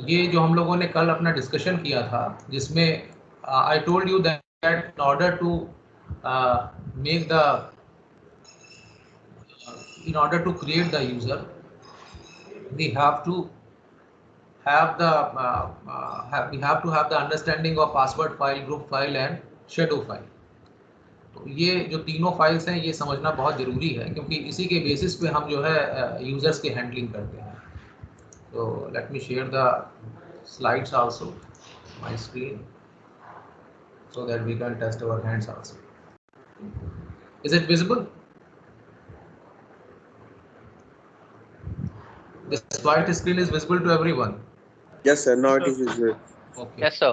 ये जो हम लोगों ने कल अपना डिस्कशन किया था, जिसमें I told you that in order to make the in order to create the user, we have to have the we have to have the understanding of password file, group file and shadow file. तो ये जो तीनों files हैं ये समझना बहुत ज़रूरी है, क्योंकि इसी के बेसिस पे हम जो है यूज़र्स की हैंडलिंग करते हैं. तो let me share the slides also my screen so that we can test our hands also. Is it visible? The slide screen is visible to everyone. Yes sir, now it is visible. Okay. Yes sir.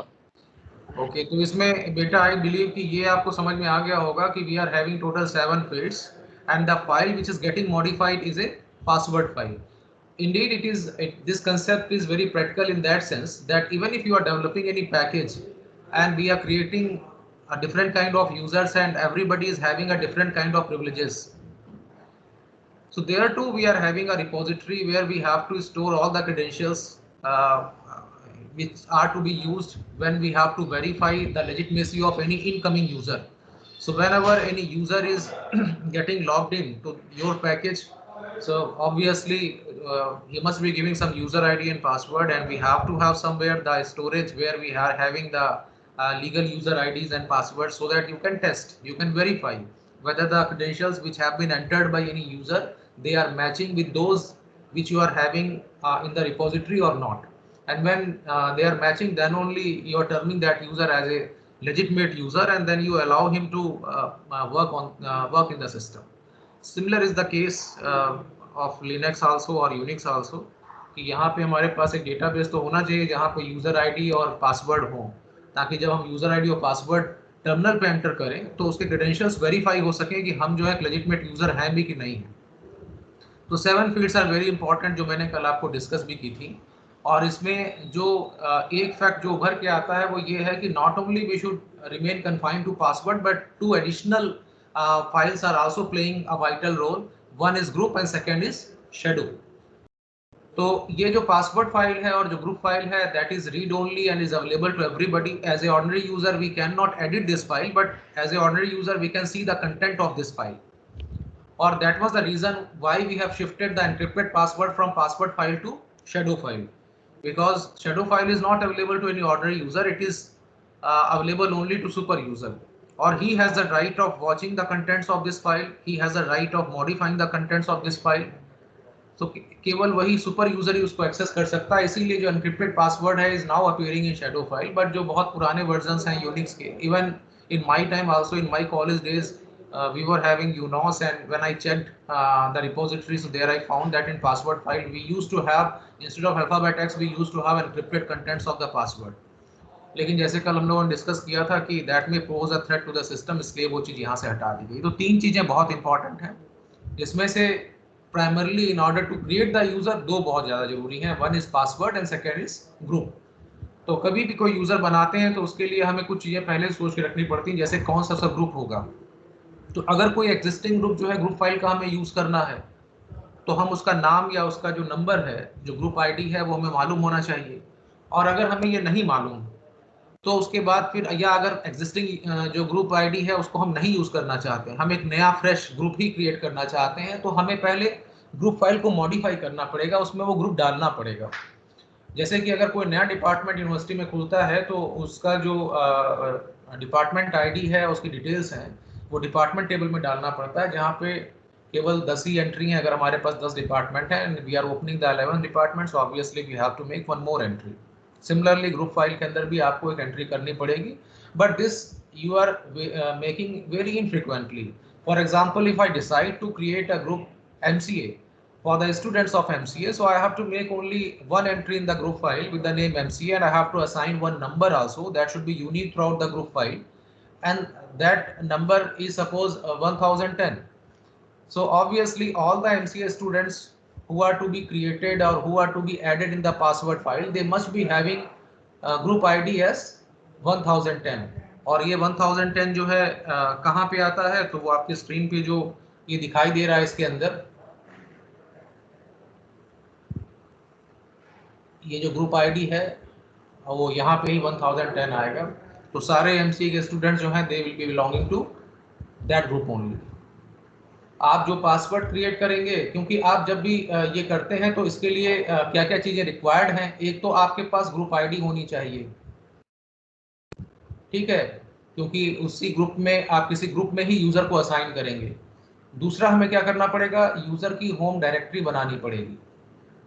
Okay, तो इसमें बेटा I believe कि ये आपको समझ में आ गया होगा कि we are having total 7 fields and the file which is getting modified is a password file. Indeed, this concept is very practical in that sense that even if you are developing any package and we are creating a different kind of users and everybody is having a different kind of privileges. So there too we are having a repository where we have to store all the credentials which are to be used when we have to verify the legitimacy of any incoming user. So whenever any user is getting logged in to your package, so obviously he must be giving some user ID and password, and we have to have somewhere the storage where we are having the legal user IDs and passwords, so that you can test, you can verify whether the credentials which have been entered by any user, they are matching with those which you are having in the repository or not. And when they are matching, then only you are terming that user as a legitimate user, and then you allow him to work in the system. Similar is the case of Linux also or Unix also, कि यहाँ पे हमारे पास एक database तो होना चाहिए जहाँ पे यूज़र आईडी और पासवर्ड हो, ताकि जब हम यूज़र आईडी और पासवर्ड टर्मिनल पे एंटर करें तो उसके क्रेडेंशियल्स वेरीफाई हो सके कि हम जो है लेजिटिमेट यूज़र हैं भी कि नहीं है. तो 7 फील्ड्स आर वेरी इंपॉर्टेंट, जो मैंने कल आपको डिस्कस भी की थी. और इसमें जो एक फैक्ट जो उभर के आता है वो ये है कि not only we should remain confined to password, but 2 additional files are also playing a vital role. One is group and second is shadow. तो ये जो पासवर्ड फाइल है और जो ग्रुप फाइल है, that is read only and is available to everybody. As a ordinary user we can not edit this file, but as a ordinary user we can see the content of this file. Or that was the reason why we have shifted the encrypted password from password file to shadow file, because shadow file is not available to any ordinary user. It is available only to super user, or he has the right of watching the contents of this file, he has the right of modifying the contents of this file. So केवल वही super user ही उसको access कर सकता है. इसीलिए जो encrypted password है is now appearing in shadow file. but जो बहुत पुराने वर्जन्स हैं यूनिक्स के, even in my time also, in my college days, we were having UNOS, and when I checked the repository, so there I found that in password file we used to have, instead of alphabet X, we used to have encrypted contents of the password. लेकिन जैसे कल हम लोगों ने discuss किया था कि that may pose a threat to the system, इसलिए वो चीज़ यहाँ से हटा दी गई. तो 3 चीज़ें बहुत इंपॉर्टेंट हैं, जिसमें से primarily in order to create the user 2 बहुत ज़्यादा जरूरी हैं. One is password and second is group. तो कभी भी कोई यूज़र बनाते हैं तो उसके लिए हमें कुछ चीज़ें पहले सोच के रखनी पड़ती हैं, जैसे कौन सा सब ग्रुप होगा. तो अगर कोई एग्जिस्टिंग ग्रुप जो है ग्रुप फाइल का हमें यूज़ करना है, तो हम उसका नाम या उसका जो नंबर है, जो ग्रुप आईडी है, वो हमें मालूम होना चाहिए. और अगर हमें ये नहीं मालूम, तो उसके बाद फिर, या अगर एग्जिस्टिंग जो ग्रुप आईडी है उसको हम नहीं यूज़ करना चाहते, हम एक नया फ्रेश ग्रुप ही क्रिएट करना चाहते हैं, तो हमें पहले ग्रुप फाइल को मॉडिफाई करना पड़ेगा, उसमें वो ग्रुप डालना पड़ेगा. जैसे कि अगर कोई नया डिपार्टमेंट यूनिवर्सिटी में खुलता है, तो उसका जो डिपार्टमेंट आईडी है, उसकी डिटेल्स हैं, वो डिपार्टमेंट टेबल में डालना पड़ता है, जहाँ पे केवल 10 ही एंट्री हैं. अगर हमारे पास 10 डिपार्टमेंट हैं and we are opening the 11th department, so obviously we have to make one more entry. Similarly group file के अंदर भी आपको एक एंट्री करनी पड़ेगी, but this you are making very infrequently. For example, if I decide to create a group MCA for the students of MCA, so I have to make only one entry in the group file with the name MCA, and I have to assign one number also that should be unique throughout the group file, and that number is suppose 1010. So obviously all the MCA students who are to be created or who are to be added in the password file, they must be having group ID as 1010. और ये 1010 जो है कहाँ पे आता है, तो वो आपकी स्क्रीन पे जो ये दिखाई दे रहा है, इसके अंदर ये जो ग्रुप आईडी है वो यहाँ पे ही 1010 आएगा। तो सारे एमसीए के स्टूडेंट जो हैं they will be belonging to that group only. आप जो पासवर्ड क्रिएट करेंगे, क्योंकि आप जब भी ये करते हैं तो इसके लिए क्या क्या चीज़ें रिक्वायर्ड हैं, एक तो आपके पास ग्रुप आईडी होनी चाहिए, ठीक है, क्योंकि उसी ग्रुप में आप किसी ग्रुप में ही यूज़र को असाइन करेंगे। दूसरा हमें क्या करना पड़ेगा, यूज़र की होम डायरेक्टरी बनानी पड़ेगी,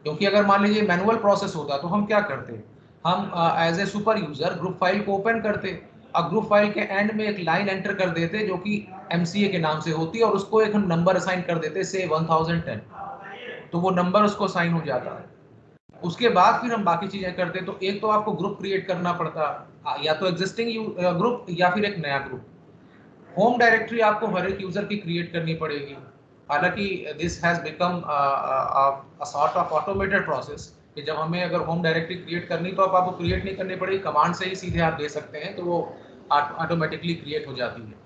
क्योंकि अगर मान लीजिए मैनुअल प्रोसेस होता तो हम क्या करते, हम as a super user group file को ओपन करते और ग्रुप फाइल के एंड में एक लाइन एंटर कर देते जो कि एमसीए के नाम से होती है और उसको एक हम नंबर असाइन कर देते से 1010, तो वो नंबर उसको असाइन हो जाता है। उसके बाद फिर हम बाकी चीजें करते। तो एक तो आपको ग्रुप क्रिएट करना पड़ता, या तो एग्जिस्टिंग ग्रुप या फिर एक नया ग्रुप। होम डायरेक्टरी आपको हर एक यूजर की क्रिएट करनी पड़ेगी। हालांकि this has become a sort of automated process कि जब हमें अगर होम डायरेक्टरी क्रिएट करनी तो आपको क्रिएट नहीं करनी पड़ेगी, कमांड से ही सीधे आप दे सकते हैं, तो वो ऑटोमेटिकली क्रिएट हो जाती है।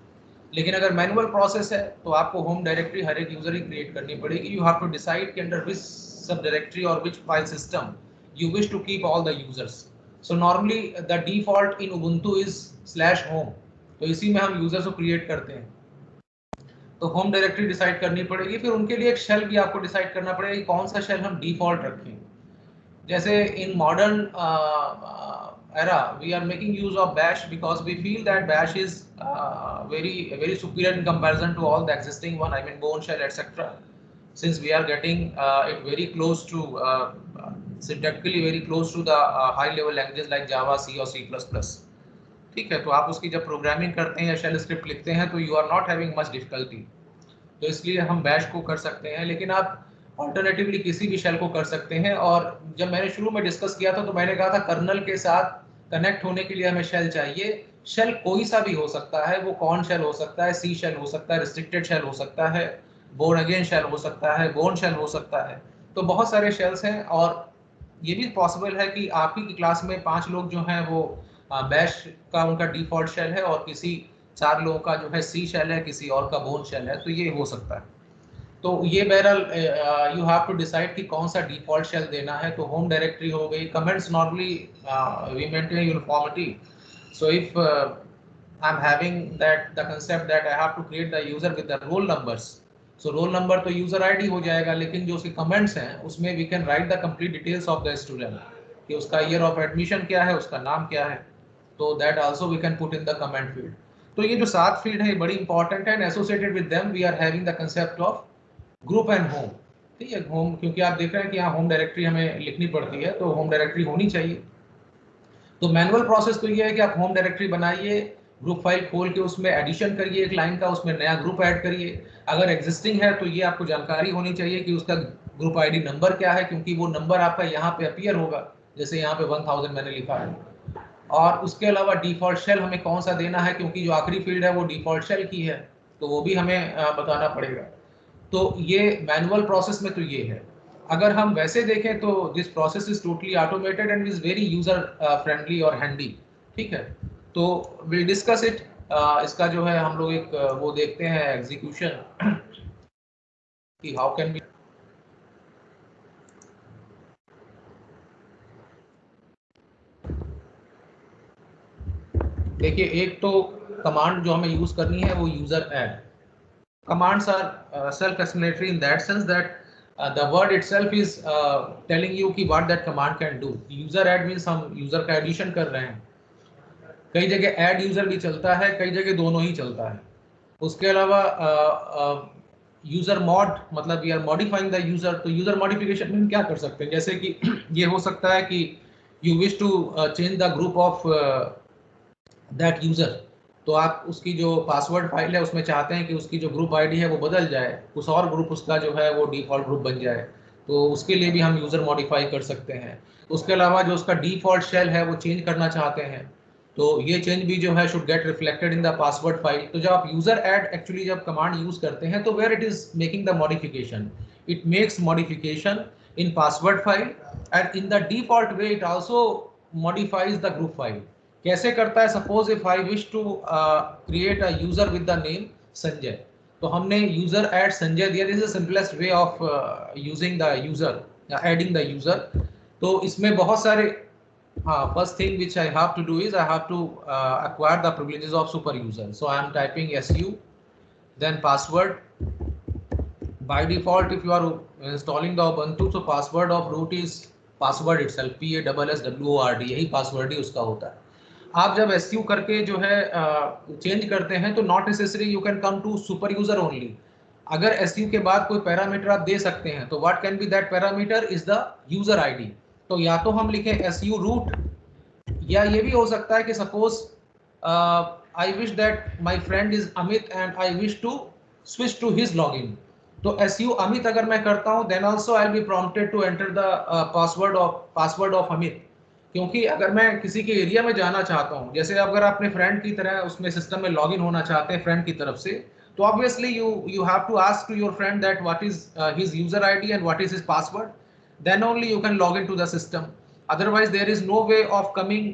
लेकिन अगर मैनुअल प्रोसेस है तो आपको होम डायरेक्टरी हर एक यूजर ही क्रिएट करनी पड़ेगी। यू हैव टू डिसाइड कि अंडर विच सब डायरेक्टरी और which file system you wish to keep all the users. So normally the default in Ubuntu is /home, तो इसी में हम यूजर्स को क्रिएट करते हैं। तो होम डायरेक्टरी डिसाइड करनी पड़ेगी, फिर उनके लिए एक शेल भी आपको डिसाइड करना पड़ेगा कि कौन सा शेल हम डिफॉल्ट रखें। जैसे in modern era we are making use of bash because we feel that bash is very superior in comparison to all the existing one, I mean Bourne shell etc, since we are getting it very close to syntactically very close to the high level languages like Java, C और C++। ठीक है, तो आप उसकी जब programming करते हैं या शेल स्क्रिप्ट लिखते हैं तो you are not having much difficulty, तो इसलिए हम बैश को कर सकते हैं। लेकिन आप ऑल्टरनेटिवली किसी भी शेल को कर सकते हैं। और जब मैंने शुरू में डिस्कस किया था तो मैंने कहा था कर्नल के साथ कनेक्ट होने के लिए हमें शेल चाहिए। शेल कोई सा भी हो सकता है, वो कॉर्न शेल हो सकता है, सी शेल हो सकता है, रिस्ट्रिक्टेड शेल हो सकता है, बोर्न अगेन शेल हो सकता है, बोर्न शेल हो सकता है, तो बहुत सारे शेल्स हैं। और ये भी पॉसिबल है कि आप ही की क्लास में 5 लोग जो हैं वो बैश का उनका डिफॉल्ट शेल है और किसी 4 लोगों का जो है सी शेल है, किसी और का बोर्न शेल है, तो ये हो सकता है। तो ये बहरहाल यू हैव टू डिसाइड कि कौन सा डिफॉल्ट शेल देना है। तो होम डायरेक्टरी हो गई, comments normally we maintain uniformity. So if I am having that the concept that I have to create the user with the roll numbers, so roll number तो user ID हो जाएगा, लेकिन जो उसके comments हैं उसमें we can write the complete details of the student कि उसका ईयर ऑफ एडमिशन क्या है, उसका नाम क्या है, तो that also we can put in the comment field. तो ये जो 7 फील्ड है ये बड़ी इंपॉर्टेंट है, and associated with them we are having the concept of group and home. ठीक है, होम क्योंकि आप देख रहे हैं कि यहाँ होम डायरेक्टरी हमें लिखनी पड़ती है, तो होम डायरेक्टरी होनी चाहिए। तो मैनुअल प्रोसेस तो ये है कि आप होम डायरेक्टरी बनाइए, ग्रुप फाइल खोल के उसमें एडिशन करिए एक लाइन का, उसमें नया ग्रुप ऐड करिए। अगर एग्जिस्टिंग है तो ये आपको जानकारी होनी चाहिए कि उसका ग्रुप आईडी नंबर क्या है, क्योंकि वो नंबर आपका यहाँ पे अपीयर होगा, जैसे यहाँ पे 1000 मैंने लिखा है। और उसके अलावा डिफॉल्ट शेल हमें कौन सा देना है, क्योंकि जो आखिरी फील्ड है वो डिफॉल्ट शेल की है, तो वो भी हमें बताना पड़ेगा। तो ये मैनुअल प्रोसेस में तो ये है। अगर हम वैसे देखें तो this process is totally automated and is very user friendly और हैंडी। ठीक है, तो विल डिस्कस इट। इसका जो है हम लोग एक वो देखते हैं एग्जीक्यूशन कि हाउ कैन बी। देखिए, एक तो कमांड जो हमें यूज करनी है वो user add. Commands are self-explanatory in that sense that the word itself is telling you कि what that command can do. User add means हम user का addition कर रहे हैं। कई जगह add user भी चलता है, कई जगह दोनों ही चलता है। उसके अलावा user mod मतलब we are modifying the user, तो user modification में हम क्या कर सकते हैं, जैसे कि ये हो सकता है कि you wish to change the group of that user, तो आप उसकी जो पासवर्ड फाइल है उसमें चाहते हैं कि उसकी जो ग्रुप आईडी है वो बदल जाए, कुछ और ग्रुप उसका जो है वो डिफॉल्ट ग्रुप बन जाए, तो उसके लिए भी हम यूज़र मॉडिफाई कर सकते हैं। उसके अलावा जो उसका डिफॉल्ट शेल है वो चेंज करना चाहते हैं, तो ये चेंज भी जो है should get reflected in the password file. तो जब आप यूज़र ऐड एक्चुअली जब कमांड यूज़ करते हैं तो where it is making the modification, it makes modification in password file and in the default way it also modifies the group file. कैसे करता है, suppose if I wish to create a user with the name Sanjay, तो हमने user add Sanjay दिया। This is the simplest way of using the user, adding the user. तो इसमें बहुत सारे first thing which I have to do is I have to acquire the privileges of super user. So I am typing su, then password. By default, if you are installing the Ubuntu, so password of root is password itself, PASSWORD, यही password ही उसका होता है। आप जब su करके जो है change करते हैं तो not necessary you can come to super user only. अगर su के बाद कोई पैरामीटर आप दे सकते हैं तो what can be that parameter is the user ID. तो या तो हम लिखें su रूट, या ये भी हो सकता है कि suppose I wish that my friend is Amit and I wish to switch to his login. तो su अमित अगर मैं करता हूं then also I will be prompted to enter the password of Amit. क्योंकि अगर मैं किसी के एरिया में जाना चाहता हूं, जैसे अगर अपने फ्रेंड की तरह उसमें सिस्टम में लॉगिन होना चाहते हैं फ्रेंड की तरफ से, तो obviously you have to ask to your friend that what is his user ID and what is his password, then only you can log into the system. Otherwise there is no way of coming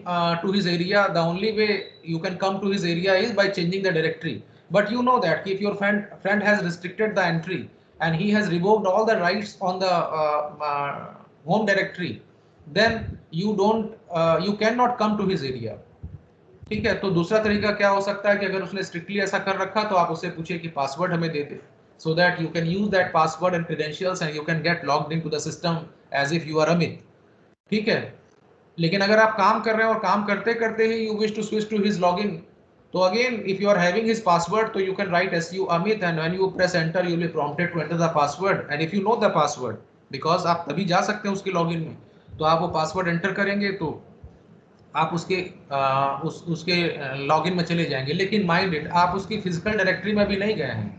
to his area. The only way you can come to his area is by changing the directory. But you know that if your friend has restricted the entry and he has revoked all the rights on the home directory, then you cannot come to his area. ठीक है, तो दूसरा तरीका क्या हो सकता है कि अगर उसने स्ट्रिक्टली ऐसा कर रखा तो आप उससे पूछिए कि पासवर्ड हमें दे दे, so that you can use that password and credentials and you can get logged into the system as if you are Amit. ठीक है, लेकिन अगर आप काम कर रहे हैं और काम करते करते ही you wish to switch to his login, तो again if you are having his password, तो you can write su Amit and when you press enter you will be prompted to enter the password, and if you know the password, because आप तभी जा सकते हैं उसके login में, तो आप वो पासवर्ड एंटर करेंगे तो आप उसके लॉगिन में चले जाएंगे। लेकिन माइंड इट, आप उसकी फिजिकल डायरेक्टरी में भी नहीं गए हैं,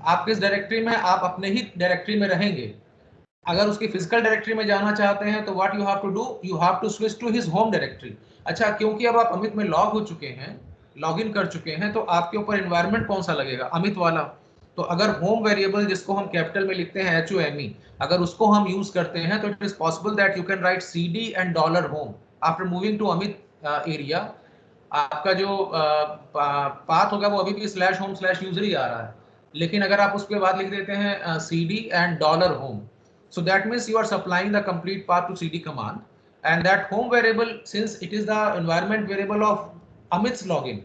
आप किस डायरेक्टरी में, आप अपने ही डायरेक्टरी में रहेंगे। अगर उसकी फिजिकल डायरेक्टरी में जाना चाहते हैं तो what you have to do, you have to switch to his home directory. अच्छा, क्योंकि अब आप अमित में लॉग हो चुके हैं, लॉग इन कर चुके हैं, तो आपके ऊपर एनवायरनमेंट कौन सा लगेगा, अमित वाला। तो अगर होम वेरिएबल जिसको हम कैपिटल में लिखते हैं HOME, अगर उसको हम यूज करते हैं तो it is possible that you can write CD and $home after moving to Amit area. आपका जो पाथ होगा वो अभी भी /home/user ही आ रहा है, लेकिन अगर आप उसके बाद लिख देते हैं CD and $home, so that means you are supplying the complete path to CD command, and that home variable, since it is the environment variable of Amit's login,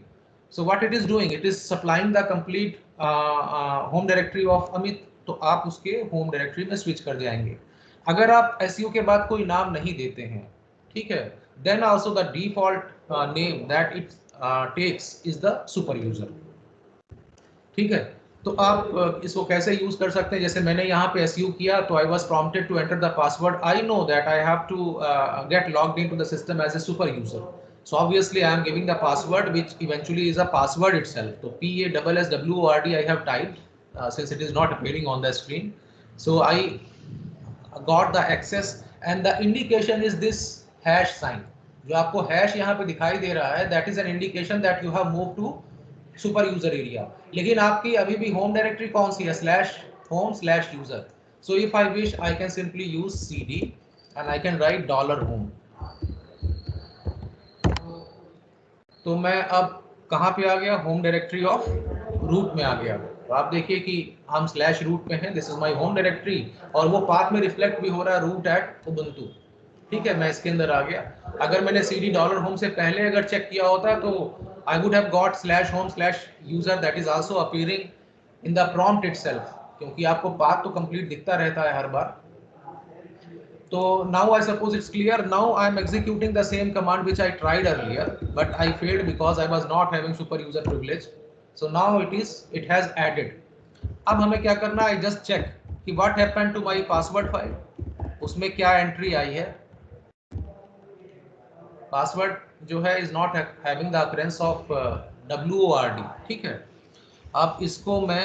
so what it is doing, it is supplying the complete home directory of Amit, तो आप उसके home directory में switch कर जाएंगे। अगर आप SU के बाद कोई नाम नहीं देते हैं, ठीक है, then also the default name that it takes is the super user। ठीक है, तो आप इसको कैसे यूज कर सकते हैं, जैसे मैंने यहाँ पे SU किया तो I was prompted to enter the password, I know that I have to get logged into the system as a super user, so obviously I am giving the password which eventually is a password itself, so PASSWORD I have typed since it is not appearing on the screen, so I got the access and the indication is this hash sign, जो आपको hash यहाँ पे दिखाई दे रहा है, that is an indication that you have moved to super user area. लेकिन आपकी अभी भी होम डायरेक्टरी कौन सी है, /home/user, so if I wish I can simply use CD and I can write $home। तो मैं अब कहाँ पे आ गया, होम डायरेक्टरी ऑफ रूट में आ गया। तो आप देखिए कि हम /root पे हैं, this is my home directory, और वो पाथ में रिफ्लेक्ट भी हो रहा है root@ubuntu। ठीक है, मैं इसके अंदर आ गया। अगर मैंने CD $home से पहले अगर चेक किया होता तो I would have got /home/user that is also appearing in the prompt itself, क्योंकि आपको पाथ तो कंप्लीट दिखता रहता है हर बार। तो now I suppose it's clear. Now I am executing the same command which I tried earlier, but I failed because I was not having super user privilege. So now it has added. अब हमें क्या करना है, just check कि what happened to my password file, उसमें क्या entry आई है। Password जो है is not having the occurrence of WORD। ठीक है, अब इसको मैं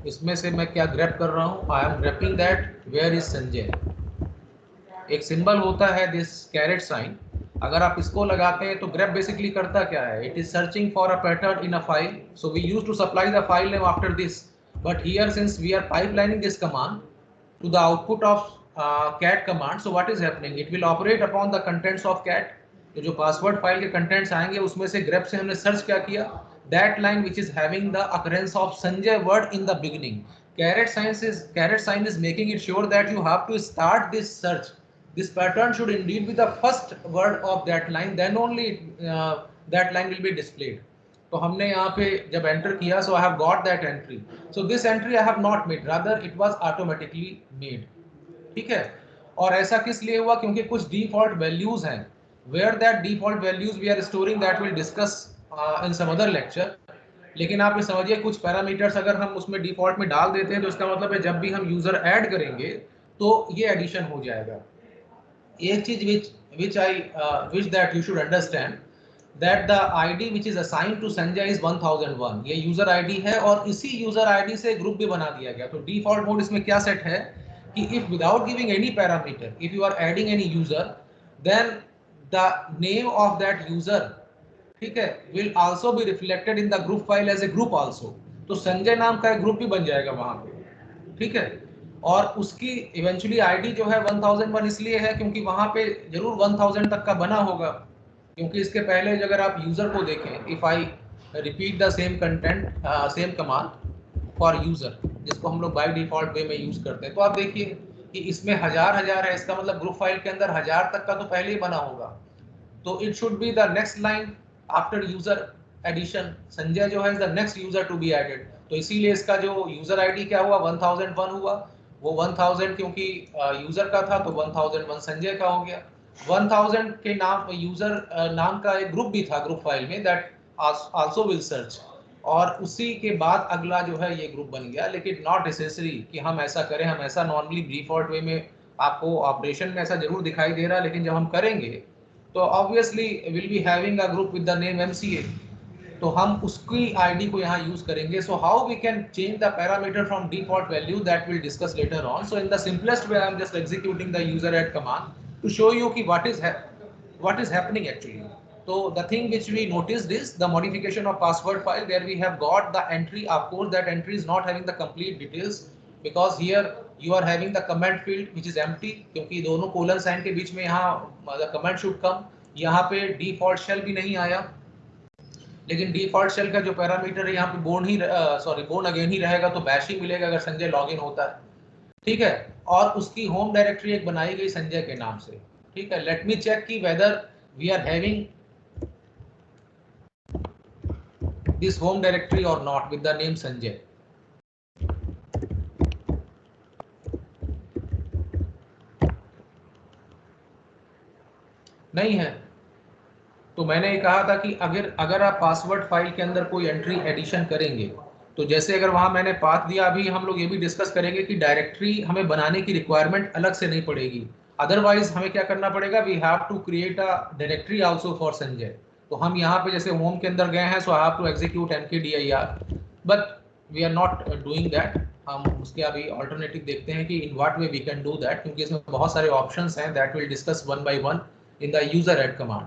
इसमें से मैं क्या ग्रैब कर रहा हूँ, I am grepping that where is Sanjay. एक सिंबल होता है दिस कैरेट साइन, अगर आप इसको लगाते हैं तो ग्रैब बेसिकली करता क्या है, it is searching for a pattern in a file, so we use to supply the file name after this, but here since we are pipelining this command to the output of cat command, so what is happening, it will operate upon the contents of cat। तो जो password file के contents आएंगे उसमें से grep से हमने search क्या किया, that line which is having the occurrence of Sanjay word in the beginning, caret sign is making it sure that you have to start this search. This pattern should indeed be the first word of that line, then only that line will be displayed. तो हमने यहाँ पे जब enter किया, so I have got that entry. So this entry I have not made, rather it was automatically made. ठीक है, और ऐसा किस लिए हुआ? क्योंकि कुछ डिफॉल्ट वैल्यूज हैं. Where that default values we are storing, that will discuss in some other lecture. लेकिन आप ये समझिए, कुछ पैरामीटर्स अगर हम उसमें डिफॉल्ट में डाल देते हैं तो इसका मतलब है जब भी हम यूजर ऐड करेंगे तो ये एडिशन हो जाएगा. एक चीज which I wish that you should understand, that the ID which is assigned to Sanjay is 1001. ये यूजर आईडी है और इसी यूजर आईडी से ग्रुप भी बना दिया गया. तो डिफॉल्ट मोड इसमें क्या सेट है कि if without giving any parameter, if you are adding any user, then the name of that user, ठीक है, will also be reflected in the group file as a group also. तो संजय नाम का एक ग्रुप भी बन जाएगा वहां पे. ठीक है, और उसकी इवेंचुअली आईडी जो है 1001 इसलिए है क्योंकि वहां पे जरूर 1000 तक का बना होगा. क्योंकि इसके पहले अगर आप यूजर को देखें, if I repeat the same content same command for user, जिसको हम लोग बाय डिफॉल्ट वे में यूज करते हैं, तो आप देखिए कि इसमें हजार है. इसका मतलब ग्रुप फाइल के अंदर 1000 तक का तो पहले ही बना होगा. तो it should be the next line after user addition. Sanjay जो है is the next user to be added. तो इसीलिए इसका जो यूजर आईडी क्या हुआ, 1001 हुआ. वो 1000 क्योंकि यूजर का था तो 1001 संजय का हो गया. 1000 के नाम यूजर नाम का एक ग्रुप भी था ग्रुप फाइल में, दैट आल्सो विल सर्च, और उसी के बाद अगला जो है ये ग्रुप बन गया. लेकिन नॉट नेसेसरी कि हम ऐसा करें. हम ऐसा नॉर्मली डिफॉल्ट वे में आपको ऑपरेशन में ऐसा जरूर दिखाई दे रहा है, लेकिन जब हम करेंगे तो obviously will be having a group with the name MCA, तो हम उसकी आईडी को यहाँ यूज करेंगे. So how we can change the parameter from default value, that will discuss later on. So in the simplest way I am just executing the user add command to show you कि what is happening actually. So the thing which we noticed is the modification of password file. There we have got the entry. Of course that entry is not having the complete details because here you are having the comment field which is empty, क्योंकि दोनों colon sign के बीच में यहाँ the comment should come. यहाँ पे default shell भी नहीं आया, लेकिन डिफॉल्ट शेल का जो पैरामीटर है यहाँ पे बोर्न अगेन ही रहेगा, तो बैश ही मिलेगा अगर संजय लॉगिन होता है. ठीक है, और उसकी होम डायरेक्टरी एक बनाई गई संजय के नाम से. ठीक है, लेट मी चेक कि whether we are having this home directory और not with the name Sanjay. नहीं है. तो मैंने ये कहा था कि अगर आप पासवर्ड फाइल के अंदर कोई एंट्री एडिशन करेंगे, तो जैसे अगर वहां मैंने पाथ दिया, अभी हम लोग ये भी डिस्कस करेंगे कि डायरेक्टरी हमें बनाने की रिक्वायरमेंट अलग से नहीं पड़ेगी. अदरवाइज हमें क्या करना पड़ेगा, we have to create a directory also for Sanjay. तो हम यहाँ पे जैसे होम के अंदर गए हैं, so I have to execute mkdir, but we are not doing that. हम उसके अभी ऑल्टरनेटिव देखते हैं कि in what way we can do that, क्योंकि इसमें बहुत सारे ऑप्शंस हैं that will discuss one by one in the user add command.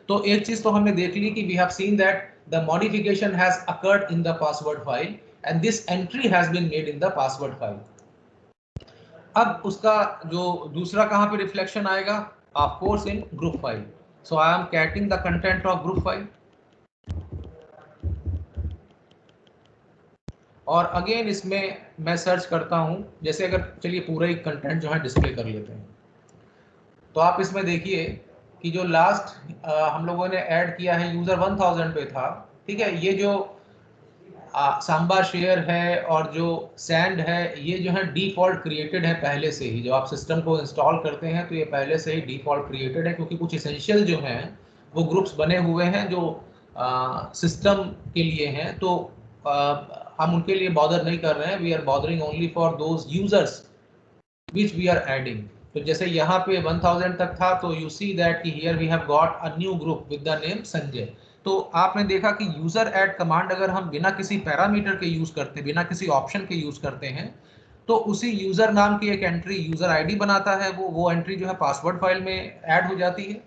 तो एक चीज तो हमने देख ली कि we have seen that the modification has occurred in the password file and this entry has been made in the password file. अब उसका जो दूसरा कहां पे रिफ्लेक्शन आएगा, of course in group file. So I am catting the content of group file, और again इसमें मैं सर्च करता हूं. जैसे अगर चलिए पूरा ही कंटेंट जो है डिस्प्ले कर लेते हैं, तो आप इसमें देखिए कि जो लास्ट हम लोगों ने ऐड किया है यूजर 1000 पे था. ठीक है, ये जो सांबा शेयर है और जो सैंड है, ये जो है डिफॉल्ट क्रिएटेड है पहले से ही. जब आप सिस्टम को इंस्टॉल करते हैं तो ये पहले से ही डिफॉल्ट क्रिएटेड है, क्योंकि कुछ एसेंशियल जो हैं वो ग्रुप्स बने हुए हैं जो सिस्टम के लिए हैं. तो हम उनके लिए बॉदर नहीं कर रहे हैं. We are bothering only for those users which we are adding. तो जैसे यहाँ पे 1000 तक था, तो यू सी दैट कि here we have got a new group with the name Sanjay. तो आपने देखा कि यूजर ऐड कमांड अगर हम बिना किसी पैरामीटर के यूज करते हैं, बिना किसी ऑप्शन के यूज करते हैं, तो उसी यूजर नाम की एक एंट्री यूजर आईडी बनाता है. वो एंट्री जो है पासवर्ड फाइल में ऐड हो जाती है,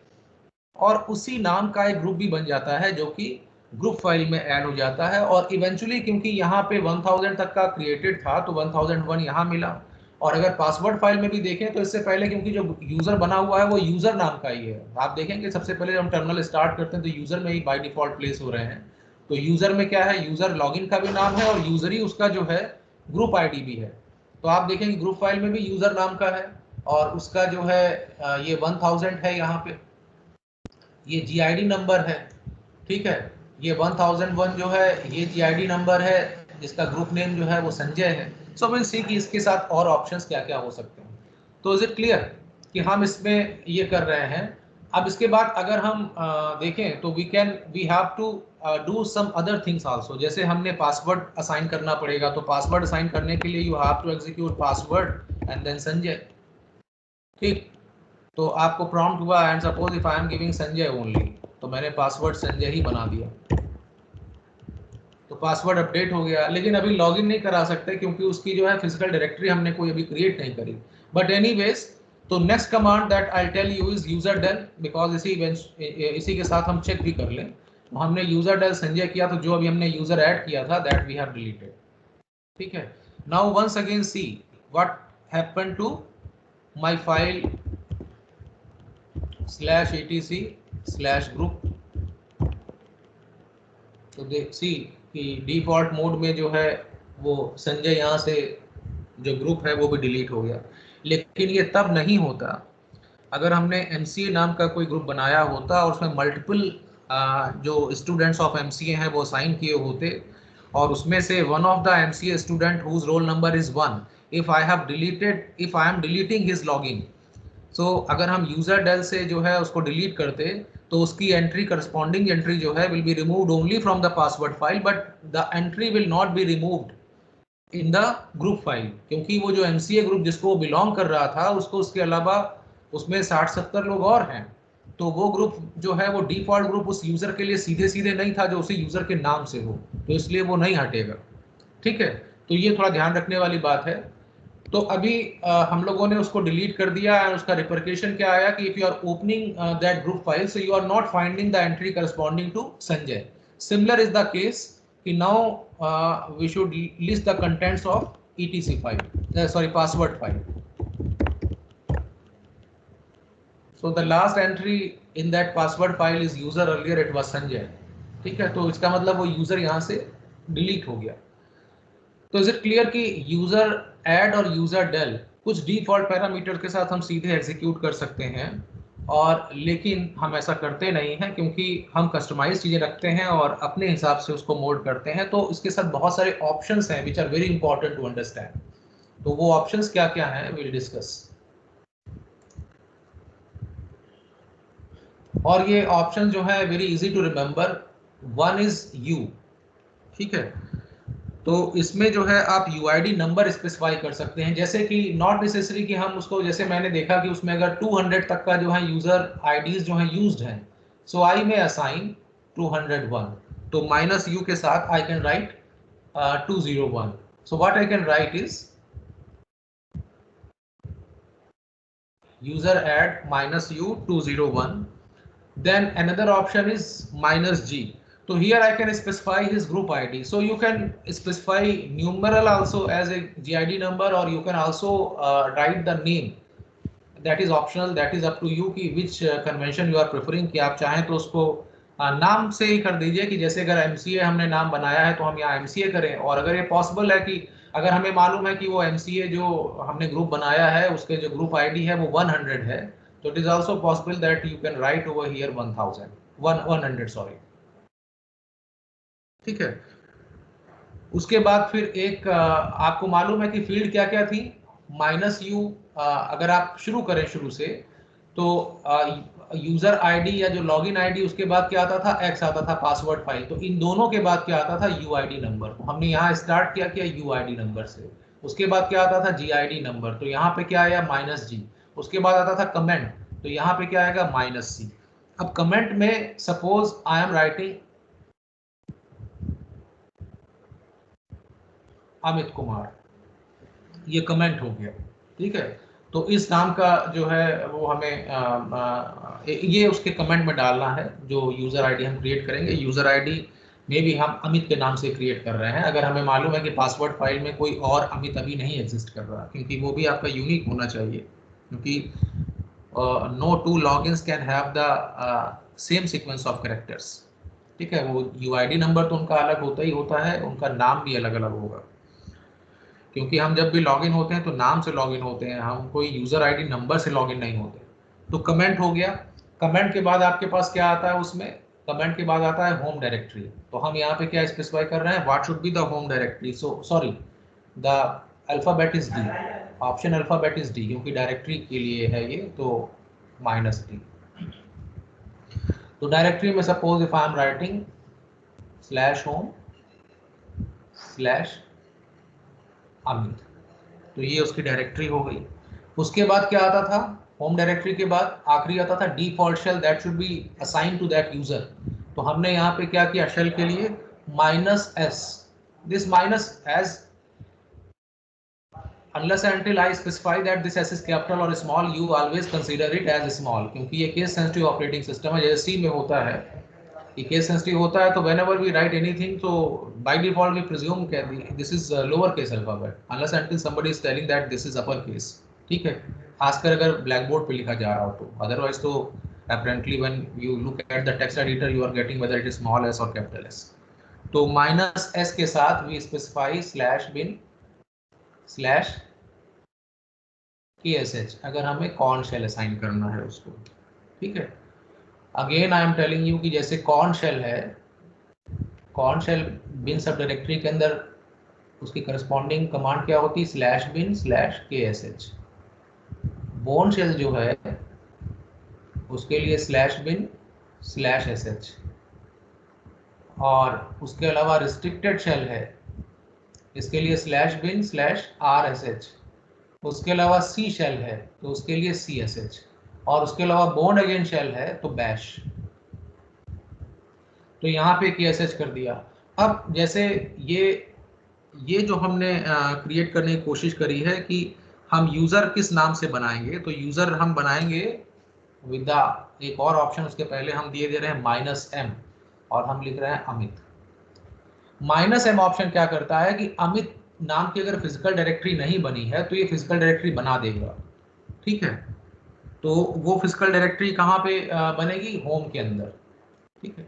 और उसी नाम का एक ग्रुप भी बन जाता है जो कि ग्रुप फाइल में ऐड हो जाता है. और इवेंचुअली क्योंकि यहाँ पे 1000 तक का क्रिएटेड था, तो 1001 यहाँ मिला. और अगर पासवर्ड फाइल में भी देखें तो इससे पहले क्योंकि जो यूजर बना हुआ है वो यूजर नाम का ही है. आप देखेंगे सबसे पहले जब हम टर्मिनल स्टार्ट करते हैं तो यूजर में ही बाय डिफॉल्ट प्लेस हो रहे हैं. तो यूजर में क्या है, यूजर लॉगिन का भी नाम है और यूजर ही उसका जो है ग्रुप आईडी भी है। तो आप देखेंगे ग्रुप फाइल में भी यूजर नाम का है और उसका जो है ये 1000 है, यहाँ पे ये GID नंबर है, ठीक है। ये 1001 जो है ये GID नंबर है जिसका ग्रुप नेम जो है वो संजय है। सो विल सी कि इसके साथ और ऑप्शंस क्या क्या हो सकते हैं। तो इज इट क्लियर कि हम इसमें ये कर रहे हैं। अब इसके बाद अगर हम देखें तो we have to do some other things also. जैसे हमने पासवर्ड असाइन करना पड़ेगा, तो पासवर्ड असाइन करने के लिए you have to execute password and then Sanjay, ठीक। तो आपको प्रॉम्प्ट हुआ and suppose if I am giving Sanjay only, तो मैंने पासवर्ड संजय ही बना दिया, तो पासवर्ड अपडेट हो गया। लेकिन अभी लॉगिन नहीं करा सकते क्योंकि उसकी जो है फिजिकल डायरेक्टरी हमने कोई अभी क्रिएट नहीं करी। बट एनीवेज, तो next command that I tell you is user del, because इसी के साथ हम चेक भी कर लें। तो हमने यूजर डेल संजय किया, तो जो अभी हमने यूजर ऐड किया था दैट वी हैव डिलीटेड, ठीक है। Now once again see what happened to my file /etc/group। तो देख सी कि डिफॉल्ट मोड में जो है वो संजय यहाँ से जो ग्रुप है वो भी डिलीट हो गया। लेकिन ये तब नहीं होता अगर हमने MCA नाम का कोई ग्रुप बनाया होता और उसमें मल्टीपल जो स्टूडेंट्स ऑफ MCA हैं वो साइन किए होते, और उसमें से one of the MCA student whose roll number is 1, if I am deleting his login. So अगर हम यूजर डेल से जो है उसको डिलीट करते तो उसकी एंट्री करस्पॉन्डिंग एंट्री जो है will be removed only from the password file, but the entry will not be removed in the group file, क्योंकि वो जो MCA ग्रुप जिसको वो बिलोंग कर रहा था उसको उसके अलावा उसमें 60-70 लोग और हैं। तो वो ग्रुप जो है वो डिफॉल्ट ग्रुप उस यूजर के लिए सीधे सीधे नहीं था जो उसी यूजर के नाम से हो, तो इसलिए वो नहीं हटेगा, ठीक है। तो ये थोड़ा ध्यान रखने वाली बात है। तो अभी हम लोगों ने उसको डिलीट कर दिया एंड उसका रिपरकेशन क्या आया कि if you are opening that group file so you are not finding the entry corresponding to Sanjay. Similar is the case कि now we should list the contents of ETC file, sorry password file. So the last entry in that password file is user, earlier it was Sanjay, ठीक है। तो इसका मतलब वो user यहाँ से delete हो गया। तो इज इट क्लियर कि यूजर ऐड और यूजर डेल कुछ डिफॉल्ट पैरामीटर के साथ हम सीधे एग्जीक्यूट कर सकते हैं, और लेकिन हम ऐसा करते नहीं हैं क्योंकि हम कस्टमाइज चीज़ें रखते हैं और अपने हिसाब से उसको मोड करते हैं। तो इसके साथ बहुत सारे ऑप्शंस हैं which are very important to understand. तो वो ऑप्शंस क्या क्या हैं विल डिस्कस। और ये ऑप्शन जो है very easy to remember, one is U, ठीक है। तो इसमें जो है आप UID नंबर स्पेसिफाई कर सकते हैं, जैसे कि नॉट नेसेसरी कि हम उसको, जैसे मैंने देखा कि उसमें अगर 200 तक का जो है यूजर IDs जो है यूज्ड हैं, सो आई में असाइन 201, तो -u के साथ I can write 201। So what I can write is user add -u 201, then another option is -g. So here I can specify his group ID. So you can specify numeral also as a GID number, or you can also write the name. That is optional, that is up to you कि which convention you are preferring, कि आप चाहें तो उसको नाम से ही कर दीजिए कि जैसे अगर MCA हमने नाम बनाया है तो हम यहाँ MCA करें, और अगर ये पॉसिबल है कि अगर हमें मालूम है कि वो MCA जो हमने ग्रुप बनाया है उसके जो ग्रुप ID है वो 100 है, तो it is also possible that you can right over here 100 sorry, ठीक है। उसके बाद फिर एक आपको मालूम है कि फील्ड क्या क्या थी, -u अगर आप शुरू करें शुरू से तो यूजर आईडी या जो लॉगिन आईडी उसके बाद क्या आता था, x आता था पासवर्ड फाइल, तो इन दोनों के बाद क्या आता था UID नंबर। तो हमने यहाँ स्टार्ट किया UID नंबर से, उसके बाद क्या आता था GID नंबर, तो यहाँ पे क्या आया -g। उसके बाद आता था कमेंट, तो यहाँ पे क्या आएगा -c। अब कमेंट में suppose I am writing Amit Kumar, ये कमेंट हो गया, ठीक है। तो इस नाम का जो है वो हमें ये उसके कमेंट में डालना है जो यूजर आईडी हम क्रिएट करेंगे। यूजर आईडी में भी हम अमित के नाम से क्रिएट कर रहे हैं, अगर हमें मालूम है कि पासवर्ड फाइल में कोई और अमित अभी नहीं एग्जिस्ट कर रहा, क्योंकि वो भी आपका यूनिक होना चाहिए, क्योंकि no two logins can have the same sequence of characters, ठीक है। वो UID नंबर तो उनका अलग होता ही होता है, उनका नाम भी अलग अलग होगा। क्योंकि हम जब भी लॉगिन होते हैं तो नाम से लॉगिन होते हैं, हम कोई यूजर आईडी नंबर से लॉगिन नहीं होते। तो कमेंट हो गया। कमेंट के बाद आपके पास क्या आता है, उसमें कमेंट के बाद आता है होम डायरेक्टरी। तो हम यहाँ पे क्या स्पेसिफाई कर रहे हैं, what should be the home directory. So sorry, the alphabet is D, option alphabet is D, क्योंकि डायरेक्टरी के लिए है ये, तो -D। तो डायरेक्टरी में suppose if I am writing /home/अमित, तो ये उसकी डायरेक्टरी हो गई। उसके बाद क्या आता था, होम डायरेक्टरी के बाद आखिरी आता था default shell that should be assign to that user. तो हमने यहाँ पे क्या किया, शेल के लिए -S, this -S unless and until I specify that this S is capital or small, you always consider it as small, क्योंकि ये केस सेंसिटिव ऑपरेटिंग सिस्टम है। जैसे C में होता है, ये केस सेंसिटिव होता है, तो whenever we write anything, तो by default we presume this is lower case alphabet unless and until somebody is telling that this is upper case, ठीक है, खासकर अगर ब्लैक बोर्ड पे लिखा जा रहा हो तो। अदरवाइज तो apparently when you look at the text editor you are getting whether it is small s or capital S। तो -S के साथ we specify /bin/KSH अगर हमें कॉर्न शेल असाइन करना है उसको, ठीक है। Again I am telling you कि जैसे कॉर्न शेल है, कॉर्न शेल बिन सब डायरेक्टरी के अंदर उसकी करस्पॉन्डिंग कमांड क्या होती है, /bin/KSH। बोन शेल जो है उसके लिए /bin/SH, और उसके अलावा रिस्ट्रिक्टेड शेल है, इसके लिए /bin/RSH। उसके अलावा सी शेल है तो उसके लिए CSH, और उसके अलावा बोर्न अगेन शेल है तो बैश। तो यहाँ पे KSH कर दिया। अब जैसे ये जो हमने क्रिएट करने की कोशिश करी है कि हम यूजर किस नाम से बनाएंगे, तो यूजर हम बनाएंगे विद एक और ऑप्शन उसके पहले हम दे रहे हैं -M, और हम लिख रहे हैं अमित। -M ऑप्शन क्या करता है कि अमित नाम की अगर फिजिकल डायरेक्टरी नहीं बनी है तो ये फिजिकल डायरेक्टरी बना देगा, ठीक है। तो वो फिजिकल डायरेक्टरी कहाँ पे बनेगी, होम के अंदर, ठीक है।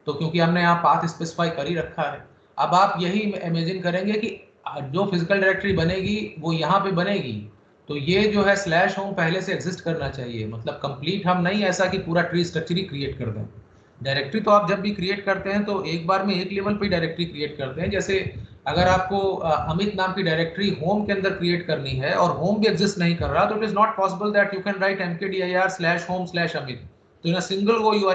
तो क्योंकि हमने यहाँ पाथ स्पेसिफाई कर ही रखा है, अब आप यही इमेजिन करेंगे कि जो फिजिकल डायरेक्टरी बनेगी वो यहाँ पे बनेगी, तो ये जो है /home पहले से एग्जिस्ट करना चाहिए। मतलब कंप्लीट हम नहीं ऐसा कि पूरा ट्री स्ट्रक्चर ही क्रिएट कर दें। डायरेक्टरी तो आप जब भी क्रिएट करते हैं तो एक बार में एक लेवल पे डायरेक्टरी क्रिएट करते हैं। जैसे अगर आपको अमित नाम की डायरेक्टरी होम के अंदर क्रिएट करनी है और होम भी एग्जिस्ट नहीं कर रहा, तो it is not possible that you can right mkdir/home/amit। So in a single go you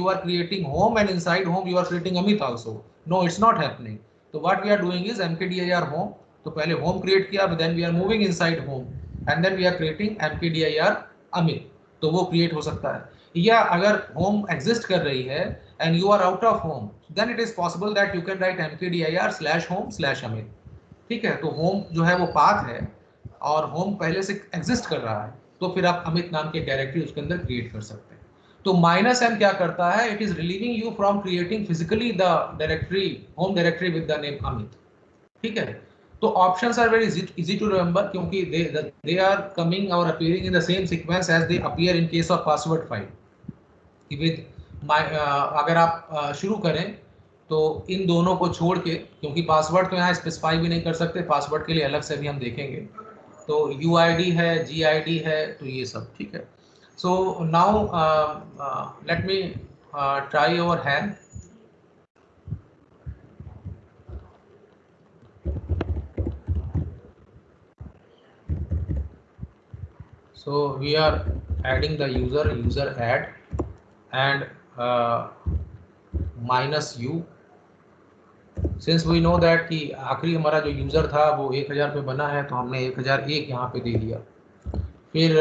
are creating home, and inside home you are creating Amit also. No, it's not happening. So what we are doing is mkdir home, तो पहले home create किया, then we are moving inside home and then we are creating mkdir Amit। तो वो create हो सकता है। या अगर home exist कर रही है and you are out of home, then it is possible that you can write mkdir/home/Amit, ठीक है। तो home जो है वो path है और home पहले से exist कर रहा है, तो फिर आप अमित नाम के डायरेक्टरी उसके अंदर क्रिएट कर सकते हैं। तो -M क्या करता है, it is relieving you from creating physically the directory, home directory with the name Amit, ठीक है। तो options are very easy to remember, क्योंकि they are coming or appearing in the same sequence as they appear in case of password file. With अगर आप शुरू करें तो इन दोनों को छोड़ के, क्योंकि पासवर्ड तो यहाँ स्पेसिफाई भी नहीं कर सकते, पासवर्ड के लिए अलग से भी हम देखेंगे। तो UID है, GID है, तो ये सब ठीक है। So now let me try over hand. So we are adding the user add and -U, since we know that कि आखिरी हमारा जो यूजर था वो 1000 पे बना है, तो हमने 1001 यहाँ पे दे दिया। फिर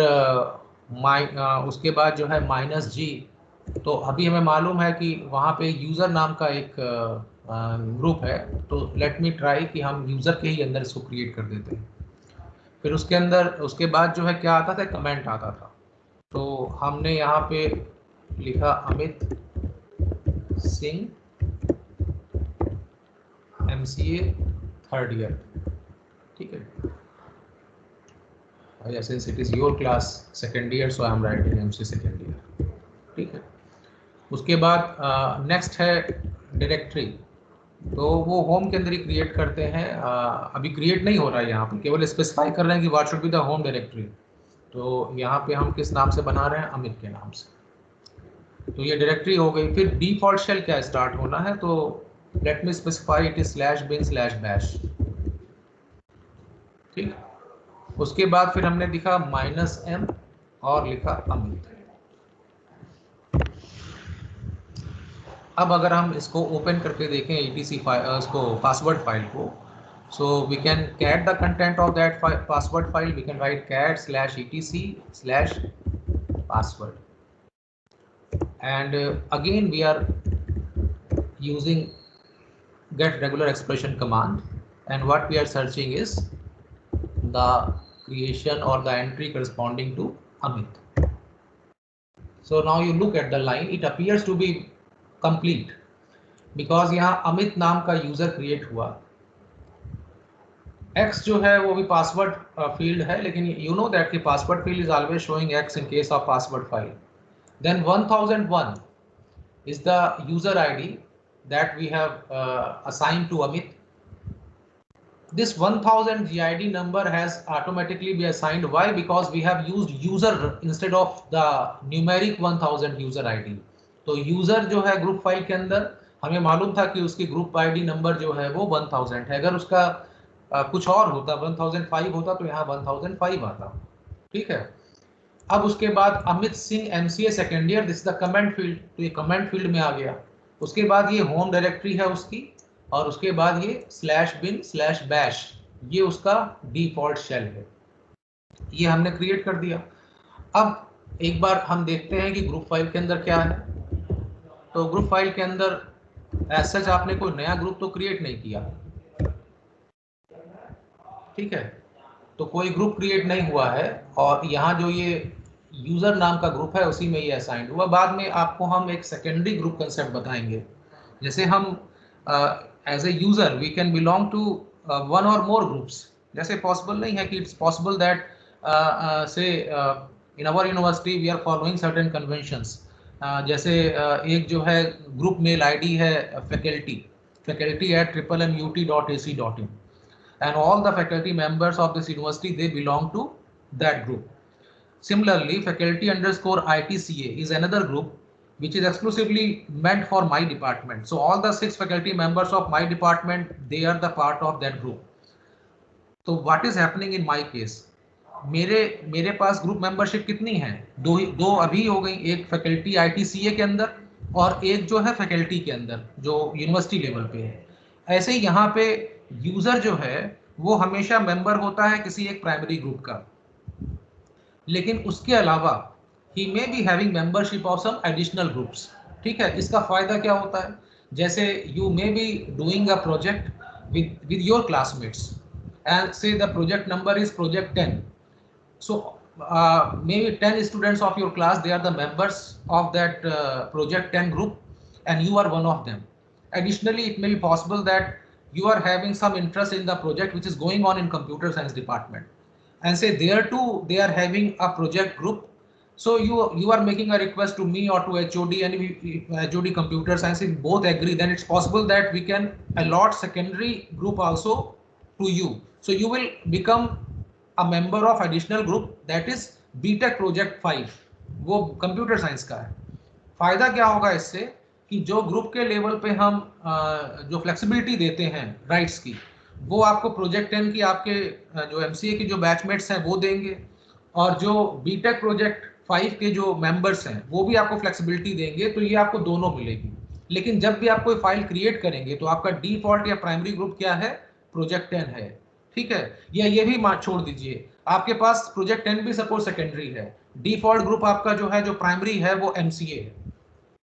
उसके बाद जो है -G, तो अभी हमें मालूम है कि वहाँ पे यूज़र नाम का एक ग्रुप है, तो लेट मी ट्राई कि हम यूज़र के ही अंदर इसको क्रिएट कर देते हैं। फिर उसके अंदर उसके बाद जो है क्या आता था, कमेंट आता था। तो हमने यहाँ पे लिखा Amit Singh MCA 3rd year, ठीक है। Since it is your class 2nd year, so I am writing MC 2nd year, ठीक है। उसके बाद नेक्स्ट है डायरेक्टरी। तो वो होम के अंदर ही क्रिएट करते हैं। अभी क्रिएट नहीं हो रहा है यहाँ पे, केवल स्पेसिफाई कर रहे हैं कि what should be the home directory. तो यहाँ पे हम किस नाम से बना रहे हैं, अमित के नाम से। तो ये डायरेक्टरी हो गई। फिर डिफॉल्ट शेल क्या स्टार्ट होना है, तो let me specify it is /bin/bash। ठीक, उसके बाद फिर हमने लिखा -m और लिखा अमित। अब अगर हम इसको ओपन करके देखें etc फाइल, इसको पासवर्ड फाइल को, so we can cat the content of that password file. We can write cat/etc/password, and again we are using get regular expression command, and what we are searching is the creation or the entry corresponding to Amit. So now you look at the line, it appears to be complete because यहाँ अमित नाम का user create हुआ। X जो है वो भी password field है, लेकिन यू नो दैट कि password field is always showing X in case of password file. Then 1001 is the user ID that we have assigned to Amit. This 1000 GID number has automatically been assigned. Why? Because we have used user instead of the numeric 1000 user ID. तो user जो है group file के अंदर हमें मालूम था कि उसकी ग्रुप आईडी नंबर जो है वो 1000 है। अगर उसका कुछ और होता, 1005 होता, तो यहाँ 1005 आता। ठीक है, अब उसके बाद Amit Singh MCA second year, this the comment field, तो ये कमेंट फील्ड में आ गया। उसके बाद ये होम डायरेक्टरी है उसकी, और उसके बाद ये /bin/bash, ये उसका डिफॉल्ट शेल है, ये हमने क्रिएट कर दिया। अब एक बार हम देखते हैं कि ग्रुप फाइल के अंदर क्या है। तो ग्रुप फाइल के अंदर एज सच आपने कोई नया ग्रुप तो क्रिएट नहीं किया, ठीक है, तो कोई ग्रुप क्रिएट नहीं हुआ है, और यहाँ जो ये यूजर नाम का ग्रुप है उसी में ये असाइंड हुआ। बाद में आपको हम एक सेकेंडरी ग्रुप कंसेप्ट बताएंगे। जैसे हम as a user we can belong to one or more groups. जैसे पॉसिबल नहीं है कि it's possible that say in our university we are following certain conventions. जैसे एक जो है ग्रुप मेल आईडी है faculty@mmut.ac.in, and all the faculty members of this university, they belong to that group. Similarly, faculty_ITCA is another group which is exclusively meant for my department. So all the 6 faculty members of my department, they are the part of that group. So what is happening in my case? मेरे पास group membership कितनी है? दो अभी हो गई, एक faculty ITCA के अंदर और एक जो है फैकल्टी के अंदर जो यूनिवर्सिटी लेवल पे है। ऐसे ही यहाँ पे यूजर जो है वो हमेशा मेंबर होता है किसी एक प्राइमरी ग्रुप का, लेकिन उसके अलावा he may be having membership of some additional groups. ठीक है, इसका फायदा क्या होता है? जैसे you may be doing a project with your classmates, and say the project number is project 10. So maybe 10 students of your class, they are the members of that project 10 group, and you are one of them. Additionally, it may be possible that you are having some interest in the project which is going on in computer science department, and say there too they are having a project group. So you are making a request to me or to HOD, and HOD computer science, if both agree, then it's possible that we can allot secondary group also to you. So you will become a member of additional group, that is BTech project 5, वो computer science का है। फायदा क्या होगा इससे कि जो group के लेवल पे हम जो फ्लेक्सिबिलिटी देते हैं राइट्स की, वो आपको प्रोजेक्ट 10 की आपके जो MCA की जो बैचमेट्स हैं वो देंगे, और जो BTech प्रोजेक्ट 5 के जो मेंबर्स हैं वो भी आपको फ्लेक्सिबिलिटी देंगे। तो ये आपको दोनों मिलेगी। लेकिन जब भी आप कोई फाइल क्रिएट करेंगे तो आपका डिफॉल्ट या प्राइमरी ग्रुप क्या है? प्रोजेक्ट 10 है। ठीक है, या ये भी छोड़ दीजिए, आपके पास प्रोजेक्ट 10 भी सपोज सेकेंडरी है, डिफॉल्ट ग्रुप आपका जो है जो प्राइमरी है वो MCA है।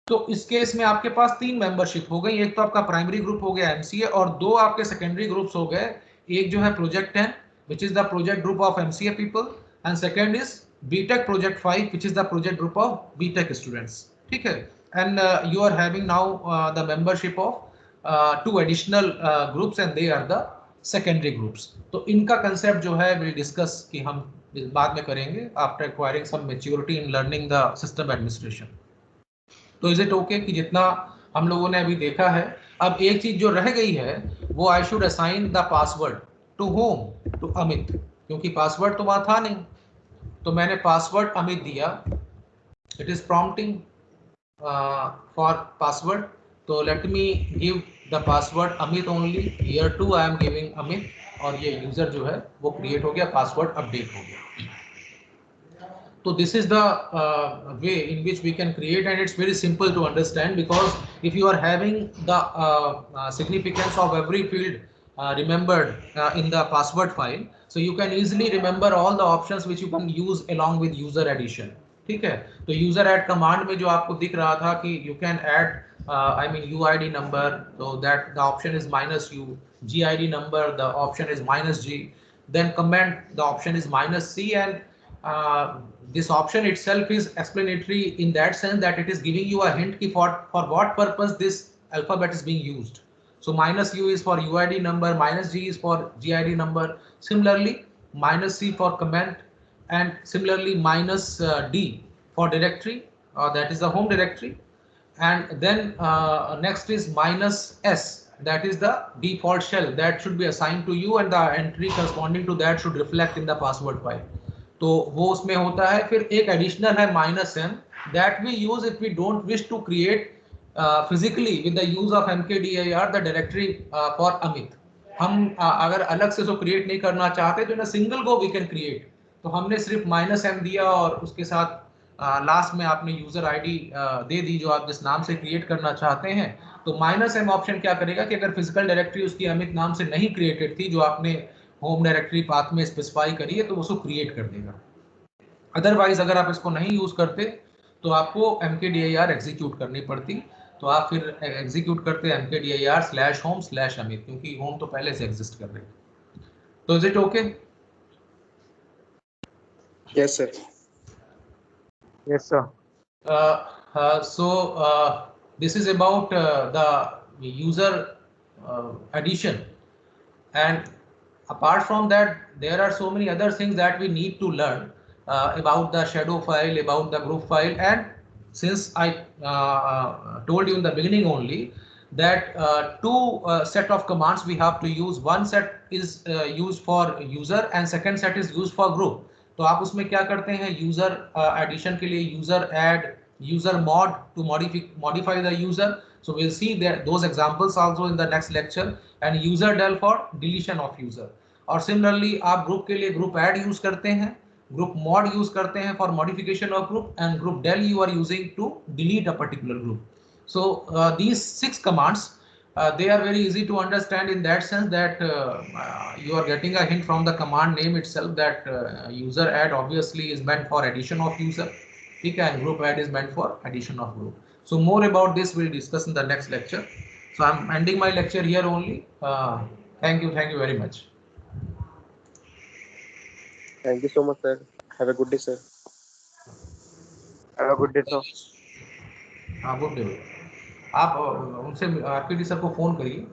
तो इस केस में आपके पास 3 मेंबरशिप हो गई, एक तो आपका प्राइमरी ग्रुप हो गया MCA, और 2 आपके सेकेंडरी ग्रुप्स हो गए। एक जो है project 10 which is the project group of MCA people, and second is BTech project 5 which is the project group of BTech students. ठीक है, and you are having now the membership of 2 additional groups, and they are the secondary groups. तो इनका concept जो है we'll discuss कि हम बाद में करेंगे after acquiring some maturity in learning the system administration. तो इज इट ओके कि जितना हम लोगों ने अभी देखा है अब एक चीज जो रह गई है वो I should assign the password to home, to Amit, क्योंकि पासवर्ड तो वहां था नहीं, तो मैंने पासवर्ड अमित दिया. It is prompting for password, तो let me give the password Amit only. Here too I am giving Amit, और ये यूजर जो है वो क्रिएट हो गया, पासवर्ड अपडेट हो गया. So this is the way in which we can create, and it's very simple to understand, because if you are having the significance of every field remembered in the password file, so you can easily remember all the options which you can use along with user addition. ठीक है, तो user add command में जो आपको दिख रहा था कि you can add I mean UID number, so that the option is -u, GID number, the option is -g, then comment, the option is -c, and this option itself is explanatory in that sense that it is giving you a hint ki for what purpose this alphabet is being used. So -u is for UID number, -g is for GID number, similarly -c for comment, and similarly -d for directory, that is the home directory, and then next is -s, that is the default shell that should be assigned to you, and the entry corresponding to that should reflect in the password file. तो वो उसमें होता है. फिर एक additional है -m, that we use if we don't wish to create physically with the use of mkdir the directory for Amit. हम अगर अलग से उसको क्रिएट नहीं करना चाहते तो in single go we can create. तो हमने सिर्फ -m दिया और उसके साथ लास्ट में आपने यूजर आईडी दे दी जो आप जिस नाम से क्रिएट करना चाहते हैं. तो -m ऑप्शन क्या करेगा कि अगर फिजिकल डायरेक्टरी उसकी अमित नाम से नहीं क्रिएटेड थी, जो आपने होम डायरेक्टरी पाथ में स्पेसिफाई करी है, तो उसको क्रिएट कर देगा. अदरवाइज अगर आप इसको नहीं यूज करते तो आपको mkdir एग्जीक्यूट करनी पड़ती. तो आप फिर एग्जीक्यूट करते mkdir/home/amit, क्योंकि होम तो पहले से एग्जिस्ट कर रही है. तो is it okay? Yes, sir. Yes, sir. So this is about the user addition, and apart from that there are so many other things that we need to learn about the shadow file, about the group file. And since I told you in the beginning only that two set of commands we have to use, one set is used for user and second set is used for group. तो आप उसमें क्या करते हैं, user addition के लिए user add, user mod to modify the user. So we'll see that those examples also in the next lecture, and user del for deletion of user. और similarly आप ग्रुप के लिए ग्रुप ऐड यूज करते हैं, group mod use करते हैं for modification of group, and group del you are using to delete a particular group. So these 6 commands, they are very easy to understand in that sense that you are getting a hint from the command name itself that user add obviously is meant for addition of user, okay, and group add is meant for addition of group. So more about this we'll discuss in the next lecture. So I'm ending my lecture here only. Thank you very much. Thank you so much, sir. Have a good day, sir. Have a good day, sir. हाँ, good day. आप उनसे RPD sir को phone करिए.